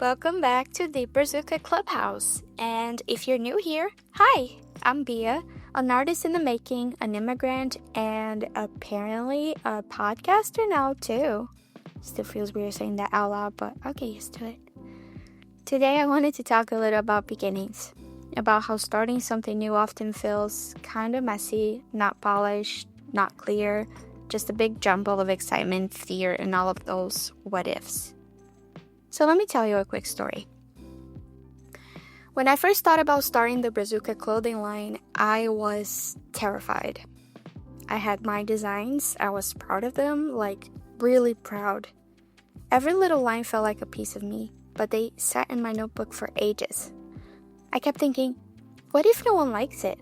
Welcome back to the Brazuca Clubhouse. And if you're new here, hi, I'm Bea, an artist in the making, an immigrant, and apparently a podcaster now too. Still feels weird saying that out loud, but I'll get used to it. Today I wanted to talk a little about beginnings, about how starting something new often feels kind of messy, not polished, not clear, just a big jumble of excitement, fear, and all of those what ifs. So let me tell you a quick story. When I first thought about starting the Brazuca clothing line, I was terrified. I had my designs, I was proud of them, like really proud. Every little line felt like a piece of me, but they sat in my notebook for ages. I kept thinking, what if no one likes it?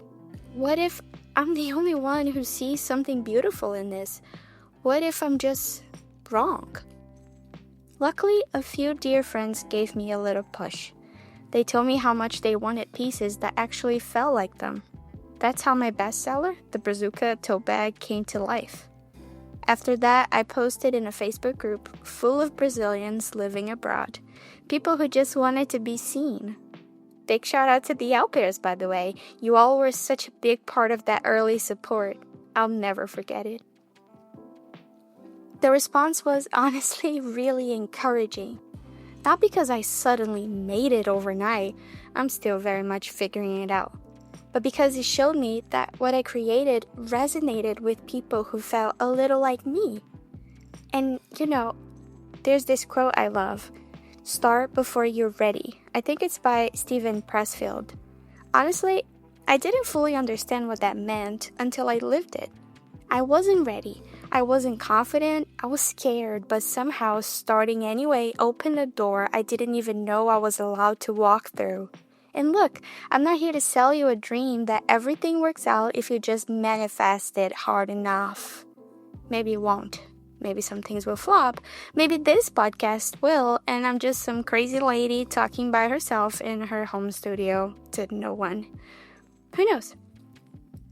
What if I'm the only one who sees something beautiful in this? What if I'm just wrong? Luckily, a few dear friends gave me a little push. They told me how much they wanted pieces that actually felt like them. That's how my bestseller, the Brazuca tote bag, came to life. After that, I posted in a Facebook group full of Brazilians living abroad, people who just wanted to be seen. Big shout out to the au pairs, by the way. You all were such a big part of that early support. I'll never forget it. The response was honestly really encouraging. Not because I suddenly made it overnight, I'm still very much figuring it out, but because it showed me that what I created resonated with people who felt a little like me. And there's this quote I love, start before you're ready. I think it's by Steven Pressfield. Honestly, I didn't fully understand what that meant until I lived it. I wasn't ready. I wasn't confident, I was scared, but somehow starting anyway opened a door I didn't even know I was allowed to walk through. And look, I'm not here to sell you a dream that everything works out if you just manifest it hard enough. Maybe it won't. Maybe some things will flop. Maybe this podcast will, and I'm just some crazy lady talking by herself in her home studio to no one. Who knows?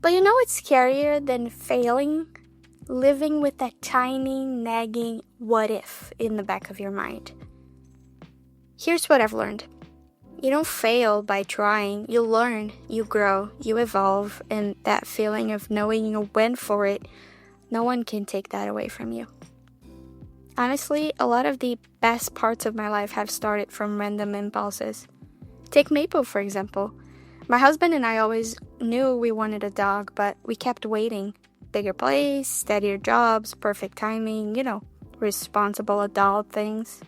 But you know what's scarier than failing? Living with that tiny, nagging what if in the back of your mind. Here's what I've learned. You don't fail by trying. You learn, you grow, you evolve, and that feeling of knowing you went for it, no one can take that away from you. Honestly, a lot of the best parts of my life have started from random impulses. Take Maple, for example. My husband and I always knew we wanted a dog, but we kept waiting. Bigger place, steadier jobs, perfect timing, responsible adult things.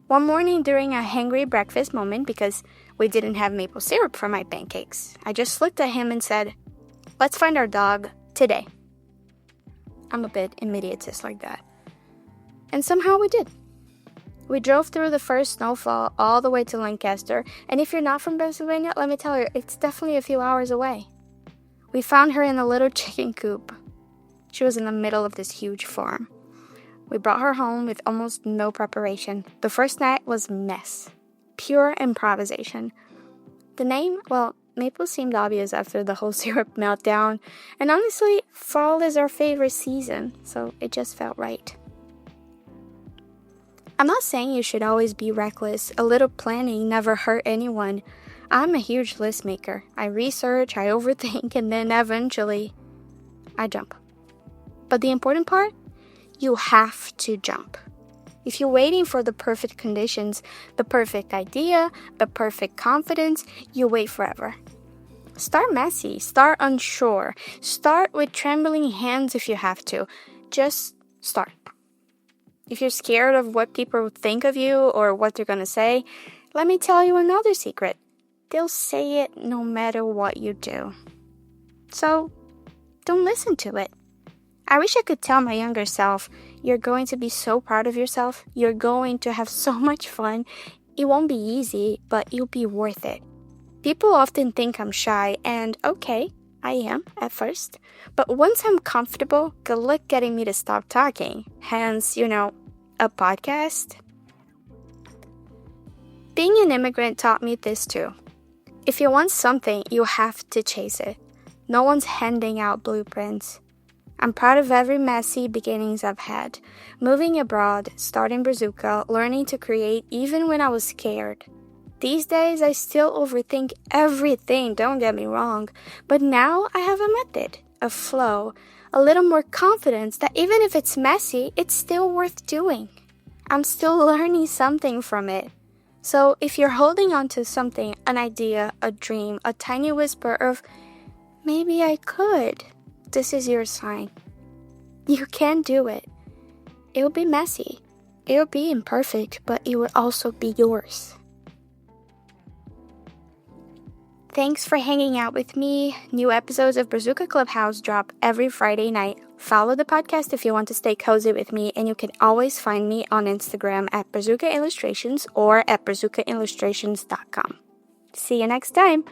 One morning during a hangry breakfast moment, because we didn't have maple syrup for my pancakes, I just looked at him and said, let's find our dog today. I'm a bit immediatist like that. And somehow we did. We drove through the first snowfall all the way to Lancaster, and if you're not from Pennsylvania, let me tell you, it's definitely a few hours away. We found her in a little chicken coop. She was in the middle of this huge farm. We brought her home with almost no preparation. The first night was mess. Pure improvisation. The name, Maple seemed obvious after the whole syrup meltdown. And honestly, fall is our favorite season, so it just felt right. I'm not saying you should always be reckless. A little planning never hurt anyone. I'm a huge list maker. I research, I overthink, and then eventually I jump. But the important part? You have to jump. If you're waiting for the perfect conditions, the perfect idea, the perfect confidence, you wait forever. Start messy, start unsure, start with trembling hands if you have to. Just start. If you're scared of what people think of you or what they're gonna say, let me tell you another secret. They'll say it no matter what you do. So, don't listen to it. I wish I could tell my younger self, you're going to be so proud of yourself, you're going to have so much fun, it won't be easy, but you'll be worth it. People often think I'm shy, and okay, I am at first, but once I'm comfortable, good luck getting me to stop talking, hence, a podcast. Being an immigrant taught me this too. If you want something, you have to chase it. No one's handing out blueprints. I'm proud of every messy beginnings I've had. Moving abroad, starting Brazuca, learning to create even when I was scared. These days, I still overthink everything, don't get me wrong, but now I have a method, a flow, a little more confidence that even if it's messy, it's still worth doing. I'm still learning something from it. So if you're holding on to something, an idea, a dream, a tiny whisper of, maybe I could, this is your sign. You can do it. It'll be messy. It'll be imperfect, but it will also be yours. Thanks for hanging out with me. New episodes of Brazuca Clubhouse drop every Friday night. Follow the podcast if you want to stay cozy with me, and you can always find me on Instagram at Brazuca Illustrations or at brazucaillustrations.com. See you next time.